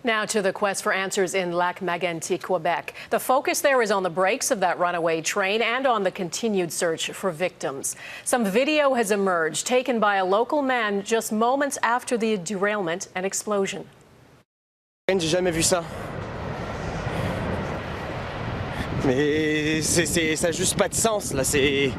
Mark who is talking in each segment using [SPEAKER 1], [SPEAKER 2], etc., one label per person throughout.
[SPEAKER 1] Now to the quest for answers in Lac-Megantic, Quebec. The focus there is on the brakes of that runaway train and on the continued search for victims. Some video has emerged, taken by a local man just moments after the derailment and explosion.
[SPEAKER 2] J'ai jamais vu ça. Mais ça n'a juste pas de sens là, c'est...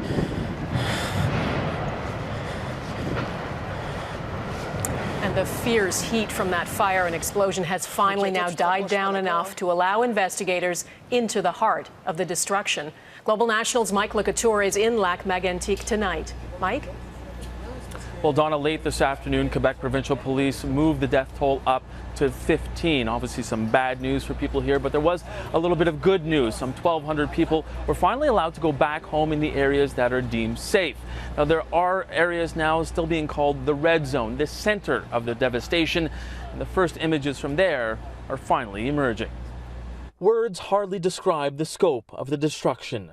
[SPEAKER 1] And the fierce heat from that fire and explosion has finally now died down enough to allow investigators into the heart of the destruction. Global National's Mike Lac-Megantic is in Lac-Megantic tonight. Mike?
[SPEAKER 3] Well, Donna, late this afternoon, Quebec Provincial Police moved the death toll up to 15. Obviously some bad news for people here, but there was a little bit of good news. Some 1,200 people were finally allowed to go back home in the areas that are deemed safe. Now, there are areas now still being called the red zone, the center of the devastation, and the first images from there are finally emerging. Words hardly describe the scope of the destruction.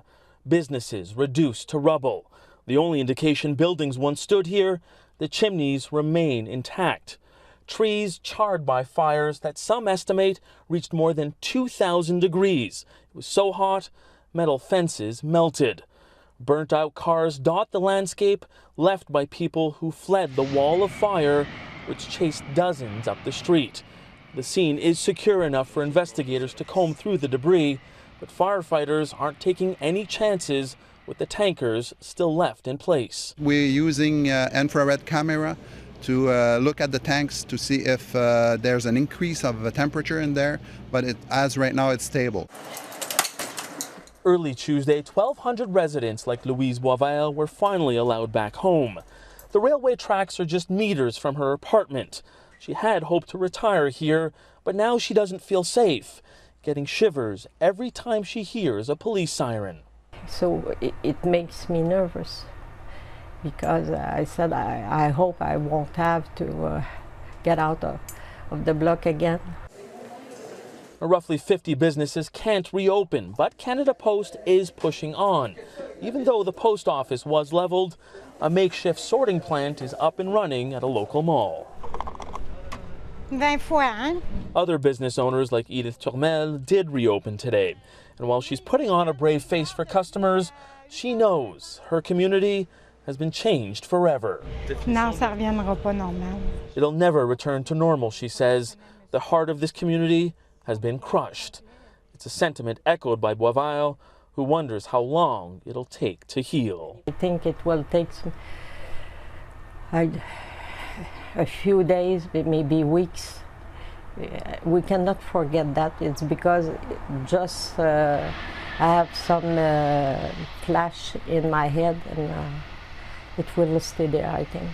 [SPEAKER 3] Businesses reduced to rubble. The only indication buildings once stood here, the chimneys remain intact. Trees charred by fires that some estimate reached more than 2,000 degrees. It was so hot, metal fences melted. Burnt-out cars dot the landscape, left by people who fled the wall of fire, which chased dozens up the street. The scene is secure enough for investigators to comb through the debris, but firefighters aren't taking any chances with the tankers still left in place.
[SPEAKER 4] We're using infrared camera to look at the tanks to see if there's an increase of temperature in there, but as right now it's stable.
[SPEAKER 3] Early Tuesday, 1,200 residents like Louise Boisvert were finally allowed back home. The railway tracks are just meters from her apartment. She had hoped to retire here, but now she doesn't feel safe, getting shivers every time she hears a police siren.
[SPEAKER 5] So it makes me nervous because I said I hope I won't have to get out of the block again.
[SPEAKER 3] Roughly 50 businesses can't reopen, but Canada Post is pushing on. Even though the post office was leveled, a makeshift sorting plant is up and running at a local mall.
[SPEAKER 6] 20 fois, hein?
[SPEAKER 3] Other business owners like Edith Turmel did reopen today. And while she's putting on a brave face for customers, she knows her community has been changed forever.
[SPEAKER 6] Non, ça reviendra pas normal.
[SPEAKER 3] It'll never return to normal, she says. The heart of this community has been crushed. It's a sentiment echoed by Boisvert, who wonders how long it'll take to heal.
[SPEAKER 5] I think it will take a few days, maybe weeks. We cannot forget that. It's because just I have some flash in my head, and it will stay there, I think.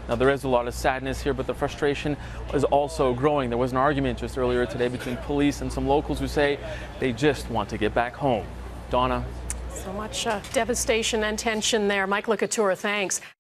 [SPEAKER 3] Now, there is a lot of sadness here, but the frustration is also growing. There was an argument just earlier today between police and some locals who say they just want to get back home. Donna?
[SPEAKER 1] So much devastation and tension there. Mike Lac-Megantic, thanks.